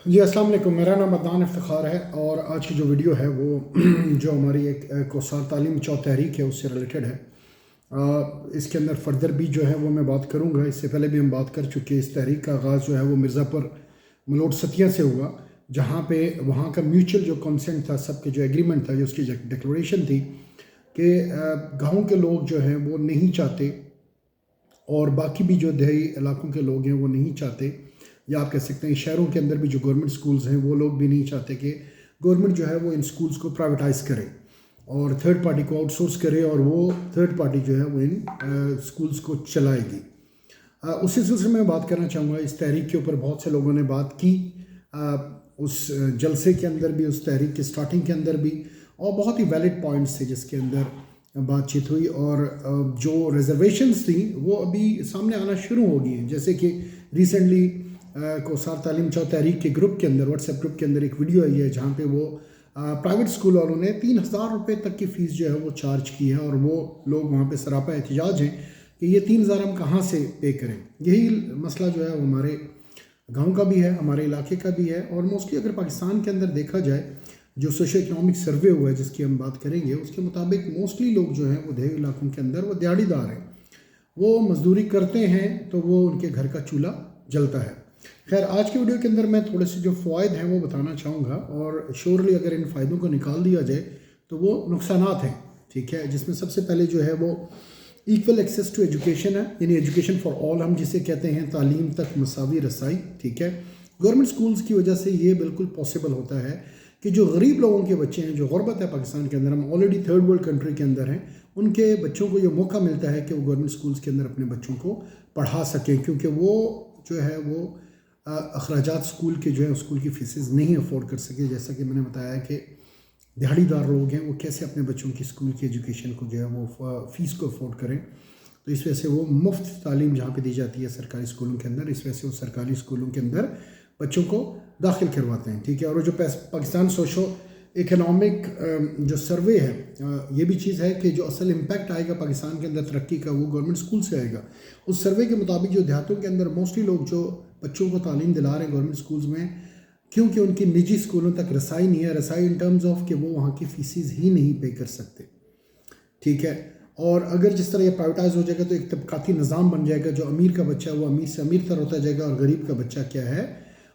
जी अस्सलाम वालेकुम। मेरा नाम अदनान इफ्तिखार है और आज की जो वीडियो है वो जो हमारी एक कोसार तालीम बचाओ तहरीक है उससे रिलेटेड है। इसके अंदर फर्दर भी जो है वो मैं बात करूँगा। इससे पहले भी हम बात कर चुके हैं। इस तहरीक का आगाज़ जो है वो मिर्ज़ापुर मलोट सतिया से हुआ, जहाँ पे वहाँ का म्यूचुअल जो कंसेंट था, सबके जो एग्रीमेंट था, जो उसकी डिक्लेरेशन थी कि गाँव के लोग जो हैं वो नहीं चाहते और बाकी भी जो देहाती इलाकों के लोग हैं वो नहीं चाहते, या आप कह सकते हैं शहरों के अंदर भी जो गवर्नमेंट स्कूल्स हैं वो लोग भी नहीं चाहते कि गवर्नमेंट जो है वो इन स्कूल्स को प्राइवेटाइज़ करे और थर्ड पार्टी को आउटसोर्स करे और वो थर्ड पार्टी जो है वो इन स्कूल्स को चलाएगी। उसी सिलसिले में बात करना चाहूँगा। इस तहरीक के ऊपर बहुत से लोगों ने बात की, उस जलसे के अंदर भी, उस तहरीक के स्टार्टिंग के अंदर भी, और बहुत ही वैलिड पॉइंट्स थे जिसके अंदर बातचीत हुई। और जो रिजर्वेशंस थी वो अभी सामने आना शुरू हो गई हैं। जैसे कि रिसेंटली कोसार तालीम बचाओ तहरीक के ग्रुप के अंदर, व्हाट्सएप ग्रुप के अंदर एक वीडियो आई है जहाँ पे वो प्राइवेट स्कूल वालों ने 3000 रुपये तक की फ़ीस जो है वो चार्ज की है और वो लोग वहाँ पे सरापा एहतजाज हैं कि ये 3000 हम कहाँ से पे करें। यही मसला जो है वो हमारे गांव का भी है, हमारे इलाके का भी है। और मोस्टली अगर पाकिस्तान के अंदर देखा जाए, जो सोशो इकनॉमिक सर्वे हुआ है जिसकी हम बात करेंगे, उसके मुताबिक मोस्टली लोग जो हैं वो देहाती इलाकों के अंदर वो दिहाड़ीदार हैं। वो मजदूरी करते हैं तो वो उनके घर का चूल्हा जलता है। खैर, आज की वीडियो के अंदर मैं थोड़े से जो फ़ायदे हैं वो बताना चाहूँगा, और श्योरली अगर इन फ़ायदों को निकाल दिया जाए तो वो नुकसानात हैं, ठीक है। जिसमें सबसे पहले जो है वो इक्वल एक्सेस टू एजुकेशन है, यानी एजुकेशन फॉर ऑल हम जिसे कहते हैं, तालीम तक मसावी रसाई, ठीक है। गवर्नमेंट स्कूल्स की वजह से ये बिल्कुल पॉसिबल होता है कि जो गरीब लोगों के बच्चे हैं, जो गुरबत है पाकिस्तान के अंदर, हम ऑलरेडी थर्ड वर्ल्ड कंट्री के अंदर हैं, उनके बच्चों को ये मौका मिलता है कि वो गवर्नमेंट स्कूल्स के अंदर अपने बच्चों को पढ़ा सकें, क्योंकि वो जो है वो अखराजात स्कूल के जो है स्कूल की फ़ीसेस नहीं अफोर्ड कर सके। जैसा कि मैंने बताया कि दिहाड़ीदार लोग हैं वो कैसे अपने बच्चों की स्कूल की एजुकेशन को जो है वो फ़ीस को अफोर्ड करें। तो इस वजह से वो मुफ्त तालीम जहाँ पे दी जाती है सरकारी स्कूलों के अंदर, इस वजह से वो सरकारी स्कूलों के अंदर बच्चों को दाखिल करवाते हैं, ठीक है। और जो पाकिस्तान सोशो इकनॉमिक जो सर्वे है, ये भी चीज़ है कि जो असल इम्पैक्ट आएगा पाकिस्तान के अंदर तरक्की का वो गवर्नमेंट स्कूल से आएगा। उस सर्वे के मुताबिक जो देहातों के अंदर मोस्टली लोग जो बच्चों को तालीम दिला रहे हैं गवर्नमेंट स्कूल्स में, क्योंकि उनकी निजी स्कूलों तक रसाई नहीं है, रसाई इन टर्म्स ऑफ कि वो वहाँ की फ़ीसेस ही नहीं पे कर सकते, ठीक है। और अगर जिस तरह ये प्राइवेटाइज हो जाएगा तो एक तबकाती निज़ाम बन जाएगा। जो अमीर का बच्चा है वो अमीर से अमीर तर होता जाएगा और गरीब का बच्चा क्या है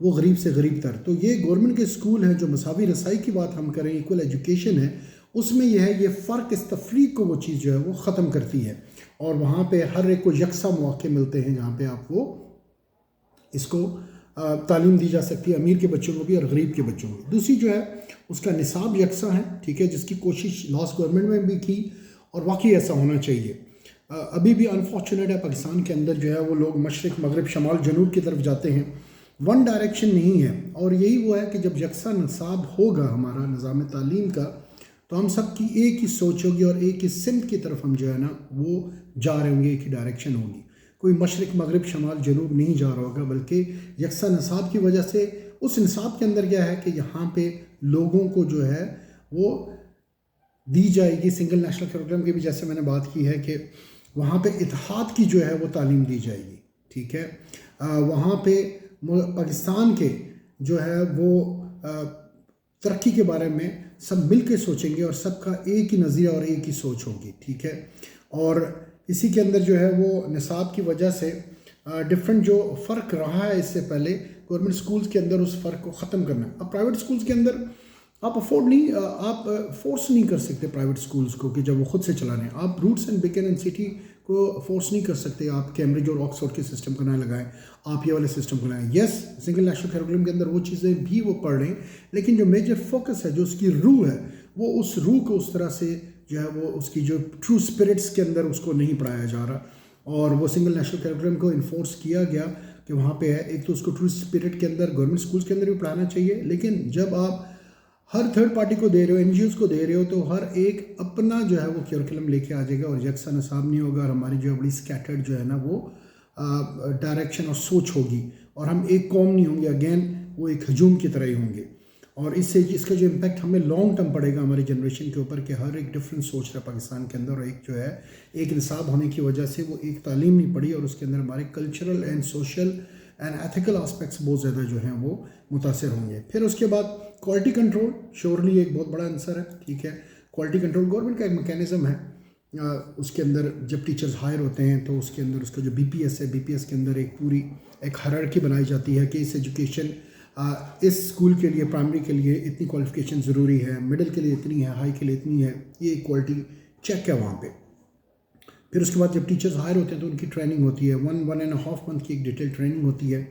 वो गरीब से गरीब तर। तो ये गवर्नमेंट के स्कूल हैं, जो मसावी रसाई की बात हम करें, इक्वल एजुकेशन है, उसमें यह है ये फ़र्क, इस तफरीक को वो चीज़ जो है वो ख़त्म करती है और वहाँ पे हर एक को यकसा मौके मिलते हैं जहाँ पे आप वो इसको तालीम दी जा सकती है, अमीर के बच्चों को भी और गरीब के बच्चों को। दूसरी जो है उसका निसाब यकसा है, ठीक है, जिसकी कोशिश लास्ट गवर्नमेंट में भी की और वाकई ऐसा होना चाहिए। अभी भी अनफॉर्चुनेट है पाकिस्तान के अंदर जो है वो लोग मशरक़ मगरब शमाल जनूब की तरफ जाते हैं, वन डायरेक्शन नहीं है। और यही वो है कि जब यकसा निसाब होगा हमारा निज़ाम तालीम का, तो हम सब की एक ही सोच होगी और एक ही सिमत की तरफ हम जो है ना वो जा रहे होंगे, एक ही डायरेक्शन होगी। कोई मशरक़ मगरब शमाल जनूब नहीं जा रहा होगा, बल्कि यकसा निसाब की वजह से उस निसाब के अंदर क्या है कि यहाँ पे लोगों को जो है वो दी जाएगी सिंगल नेशनल करिकुलम की भी, जैसे मैंने बात की है कि वहाँ पे इत्तेहाद की जो है वो तालीम दी जाएगी, ठीक है। वहाँ पे पाकिस्तान के जो है वो तरक्की के बारे में सब मिल के सोचेंगे और सबका एक ही नज़रिया और एक ही सोच होगी, ठीक है। और इसी के अंदर जो है वो निसाब की वजह से डिफरेंट जो फ़र्क रहा है इससे पहले गवर्नमेंट स्कूल्स के अंदर, उस फ़र्क को ख़त्म करना है। अब प्राइवेट स्कूल्स के अंदर आप अफोर्ड नहीं, आप फोर्स नहीं कर सकते प्राइवेट स्कूल्स को कि जब वो खुद से चलाने हैं। आप रूट्स एंड बिकन एंड सिटी को फोर्स नहीं कर सकते। आप कैम्ब्रिज और ऑक्सफोर्ड के सिस्टम को ना लगाएं, आप ये वाले सिस्टम को लगाएं। यस, सिंगल नेशनल करिकुलम के अंदर वो चीज़ें भी वो पढ़ रहे हैं, लेकिन जो मेजर फोकस है, जो उसकी रूह है, वो उस रूह को उस तरह से जो है वो उसकी जो ट्रू स्पिरिट्स के अंदर उसको नहीं पढ़ाया जा रहा। और वो सिंगल नेशनल करिकुलम को इन्फोर्स किया गया कि वहाँ पे है, एक तो उसको ट्रू स्पिरिट के अंदर गवर्नमेंट स्कूल्स के अंदर भी पढ़ाना चाहिए, लेकिन जब आप हर थर्ड पार्टी को दे रहे हो, एनजीओज़ को दे रहे हो, तो हर एक अपना जो है वो करिकुलम लेके आ जाएगा और यकसा निसाब नहीं होगा और हमारी जो बड़ी स्कैटर्ड जो है ना वो डायरेक्शन और सोच होगी और हम एक कौम नहीं होंगे, अगेन वो एक हजूम की तरह ही होंगे। और इससे इसका जो इम्पैक्ट हमें लॉन्ग टर्म पड़ेगा हमारी जनरेशन के ऊपर कि हर एक डिफरेंट सोच रहा है पाकिस्तान के अंदर, और एक जो है एक निसाब होने की वजह से वो एक तालीम नहीं पड़ी और उसके अंदर हमारे cultural and social and ethical aspects बहुत ज़्यादा जो हैं वो मुतासर होंगे। फिर उसके बाद क्वालिटी कंट्रोल श्योरली एक बहुत बड़ा आंसर है, ठीक है। क्वालिटी कंट्रोल गवर्नमेंट का एक मैकेनिज़्म है, उसके अंदर जब टीचर्स हायर होते हैं तो उसके अंदर उसका जो BPS है, BPS के अंदर एक पूरी एक हायरार्की बनाई जाती है कि इस एजुकेशन इस स्कूल के लिए, प्राइमरी के लिए इतनी क्वालिफिकेशन ज़रूरी है, मिडिल के लिए इतनी है, हाई के लिए इतनी है, ये क्वालिटी चेक है वहाँ पे। फिर उसके बाद जब टीचर्स हायर होते हैं तो उनकी ट्रेनिंग होती है, 1.5 मंथ की एक डिटेल ट्रेनिंग होती है।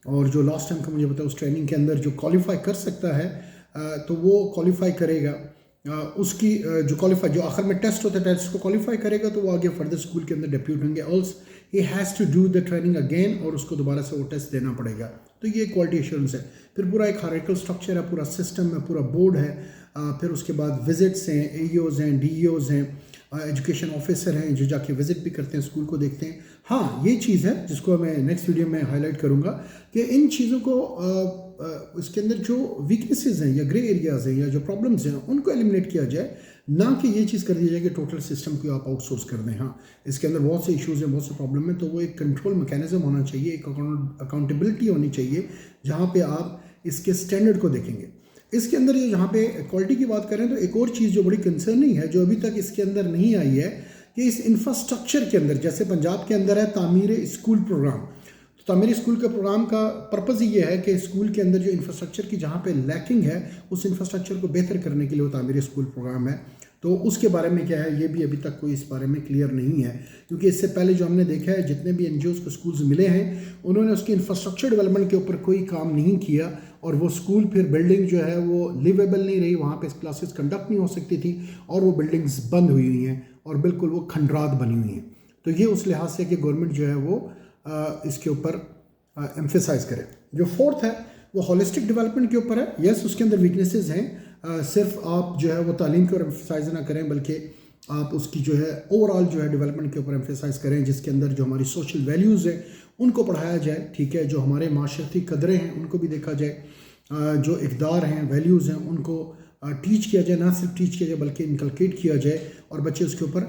और जो लास्ट टाइम का मुझे पता है उस ट्रेनिंग के अंदर जो क्वालिफाई कर सकता है तो वो क्वालिफाई करेगा, उसकी जो क्वालिफाई जो आखिर में टेस्ट होता है, टेस्ट को क्वालिफाई करेगा तो वो आगे फर्दर स्कूल के अंदर डेप्यूट होंगे। Also he has to do the training again और उसको दोबारा से वो टेस्ट देना पड़ेगा। तो ये क्वालिटी एश्योरेंस है। फिर पूरा एक हायरार्किकल स्ट्रक्चर है, पूरा सिस्टम है, पूरा बोर्ड है। फिर उसके बाद विजिट्स हैं, AEOs हैं, DEOs हैं, एजुकेशन ऑफिसर हैं जो जाके विजिट भी करते हैं, स्कूल को देखते हैं। हाँ, ये चीज़ है जिसको मैं नेक्स्ट वीडियो में हाईलाइट करूँगा कि इन चीज़ों को इसके अंदर जो वीकनेसेस हैं या ग्रे एरियाज़ हैं या जो प्रॉब्लम्स हैं उनको एलिमिनेट किया जाए, ना कि ये चीज़ कर दी जाए कि टोटल सिस्टम को आप आउटसोर्स कर दें। हाँ, इसके अंदर बहुत से इश्यूज़ हैं, बहुत से प्रॉब्लम है, तो वो एक कंट्रोल मैकेनिज्म होना चाहिए, एक अकाउंटेबिलिटी होनी चाहिए जहाँ पे आप इसके स्टैंडर्ड को देखेंगे। इसके अंदर ये जहाँ पे क्वालिटी की बात करें तो एक और चीज़ जो बड़ी कंसर्निंग है, जो अभी तक इसके अंदर नहीं आई है, कि इस इंफ्रास्ट्रक्चर के अंदर, जैसे पंजाब के अंदर है तामीर स्कूल प्रोग्राम, तो तामीर स्कूल के प्रोग्राम का पर्पज़ ये है कि स्कूल के अंदर जो इंफ्रास्ट्रक्चर की जहाँ पे लैकिंग है उस इंफ्रास्ट्रक्चर को बेहतर करने के लिए वो तामीर स्कूल प्रोग्राम है। तो उसके बारे में क्या है, ये भी अभी तक कोई इस बारे में क्लियर नहीं है, क्योंकि इससे पहले जो हमने देखा है जितने भी NGOs को स्कूल्स मिले हैं उन्होंने उसकी इंफ्रास्ट्रक्चर डेवलपमेंट के ऊपर कोई काम नहीं किया और वो स्कूल फिर बिल्डिंग जो है वो लिवेबल नहीं रही, वहाँ पे क्लासेस कंडक्ट नहीं हो सकती थी और वो बिल्डिंग्स बंद हुई हुई हैं और बिल्कुल वो खंडरात बनी हुई हैं। तो ये उस लिहाज से कि गवर्नमेंट जो है वो इसके ऊपर एम्फेसाइज करे। जो फोर्थ है वो होलिस्टिक डेवलपमेंट के ऊपर है। यस, उसके अंदर वीकनेसेस हैं, सिर्फ आप जो है वो तालीम के ऊपर एम्फेसाइज ना करें बल्कि आप उसकी जो है ओवरऑल जो है डेवलपमेंट के ऊपर एम्फेसाइज करें, जिसके अंदर जो हमारी सोशल वैल्यूज़ हैं उनको पढ़ाया जाए, ठीक है। जो हमारे माशरती कदरें हैं उनको भी देखा जाए, जो इक़दार हैं, वैल्यूज़ हैं, उनको टीच किया जाए, ना सिर्फ टीच किया जाए बल्कि इनकलकेट किया जाए और बच्चे उसके ऊपर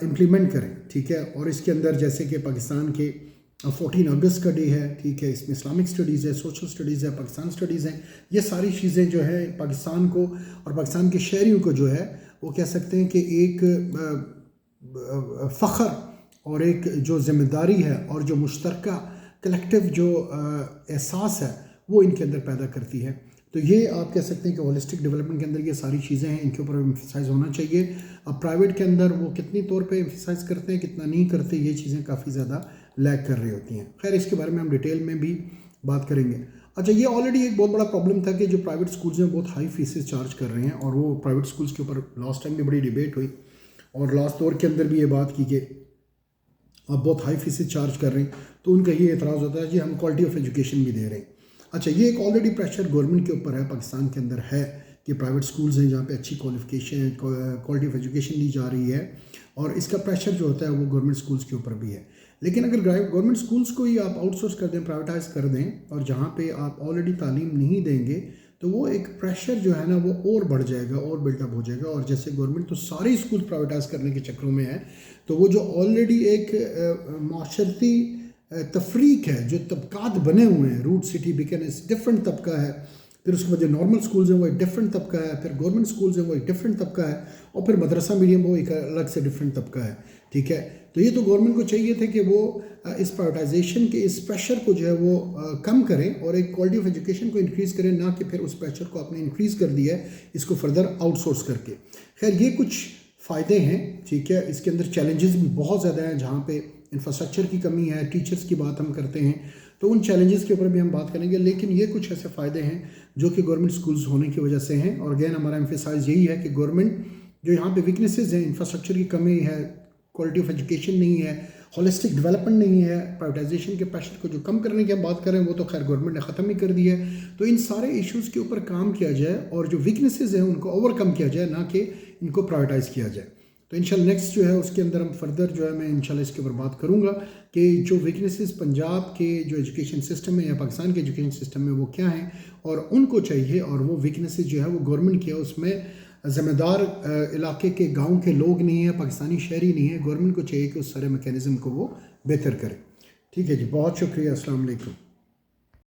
इम्प्लीमेंट करें, ठीक है। और इसके अंदर जैसे कि पाकिस्तान के 14 अगस्त का डे है, ठीक है, इसमें इस्लामिक स्टडीज़ है, सोशल स्टडीज़ है, पाकिस्तान स्टडीज़ हैं, ये सारी चीज़ें जो है पाकिस्तान को और पाकिस्तान के शहरियों को जो है वो कह सकते हैं कि एक फ़ख्र और एक जो ज़िम्मेदारी है और जो मुश्तरका कलेक्टिव जो एहसास है वो इनके अंदर पैदा करती है। तो ये आप कह सकते हैं कि होलिस्टिक डेवलपमेंट के अंदर ये सारी चीज़ें हैं, इनके ऊपर एम्फेसाइज होना चाहिए। अब प्राइवेट के अंदर वो कितनी तौर पे एम्फेसाइज करते हैं, कितना नहीं करते, ये चीज़ें काफ़ी ज़्यादा लैग कर रही होती हैं। खैर, इसके बारे में हम डिटेल में भी बात करेंगे। अच्छा, ये ऑलरेडी एक बहुत बड़ा प्रॉब्लम था कि जो प्राइवेट स्कूल्स हैं बहुत हाई फीसेस चार्ज कर रहे हैं और वो प्राइवेट स्कूल्स के ऊपर लास्ट टाइम भी बड़ी डिबेट हुई और लास्ट दौर के अंदर भी ये बात की कि अब बहुत हाई फीसेस चार्ज कर रहे हैं, तो उनका ये एतराज़ होता है जी हम क्वालिटी ऑफ एजुकेशन भी दे रहे हैं। अच्छा, ये एक ऑलरेडी प्रेशर गवर्नमेंट के ऊपर है, पाकिस्तान के अंदर है कि प्राइवेट स्कूल्स हैं जहाँ पे अच्छी क्वालिफिकेशन क्वालिटी ऑफ एजुकेशन दी जा रही है और इसका प्रेशर जो होता है वो गवर्नमेंट स्कूल्स के ऊपर भी है। लेकिन अगर गवर्नमेंट स्कूल्स को ही आप आउटसोर्स कर दें, प्राइवेटाइज कर दें और जहाँ पे आप ऑलरेडी तालीम नहीं देंगे तो वो एक प्रेशर जो है ना वो और बढ़ जाएगा और बिल्टअप हो जाएगा। और जैसे गवर्नमेंट तो सारे स्कूल प्राइवेटाइज करने के चक्रों में है, तो वो जो ऑलरेडी एक माशरती तफरीक है, जो तबकात बने हुए हैं, रूट सिटी बीकानेर डिफरेंट तबका है, फिर उसके बाद जो नॉर्मल स्कूल्स हैं वो एक डिफरेंट तबका है, फिर गवर्नमेंट स्कूल्स हैं वो एक डिफरेंट तबका है और फिर मदरसा मीडियम वो एक अलग से डिफरेंट तबका है, ठीक है। तो ये तो गवर्नमेंट को चाहिए थे कि वो इस प्राइवेटाइजेशन के इस प्रेशर को जो है वो कम करें और एक क्वालिटी ऑफ एजुकेशन को इंक्रीज़ करें, ना कि फिर उस प्रेशर को आपने इंक्रीज़ कर दिया है इसको फर्दर आउटसोर्स करके। खैर, ये कुछ फ़ायदे हैं, ठीक है। इसके अंदर चैलेंजेस भी बहुत ज़्यादा हैं, जहाँ पे इंफ्रास्ट्रक्चर की कमी है, टीचर्स की बात हम करते हैं, तो उन चैलेंजेस के ऊपर भी हम बात करेंगे। लेकिन ये कुछ ऐसे फ़ायदे हैं जो कि गवर्नमेंट स्कूल्स होने की वजह से हैं। और अगेन हमारा एम्फेसाइज यही है कि गवर्नमेंट जो यहाँ पे वीकनेसेस हैं, इंफ्रास्ट्रक्चर की कमी है, क्वालिटी ऑफ एजुकेशन नहीं है, होलिस्टिक डेवलपमेंट नहीं है, प्राइवेटाइजेशन के प्रेशर को जो कम करने की हम बात करें वो तो खैर गवर्नमेंट ने ख़त्म ही कर दी है। तो इन सारे इश्यूज़ के ऊपर काम किया जाए और जो वीकनेसेस हैं उनको ओवरकम किया जाए, ना कि इनको प्राइवेटाइज़ किया जाए। तो इंशाल्लाह नेक्स्ट जो है उसके अंदर हम फर्दर जो है मैं इंशाल्लाह इसके ऊपर बात करूँगा कि जो वीकनेसेस पंजाब के जो एजुकेशन सिस्टम है या पाकिस्तान के एजुकेशन सिस्टम में वो क्या हैं और उनको चाहिए, और वो वीकनेसेस जो है वो गवर्नमेंट की है, उसमें ज़िम्मेदार इलाके के गांव के लोग नहीं है, पाकिस्तानी शहरी नहीं है। गवर्नमेंट को चाहिए कि उस सारे मैकेनिज़्म को वो बेहतर करे। ठीक है जी, बहुत शुक्रिया, अस्सलाम वालेकुम।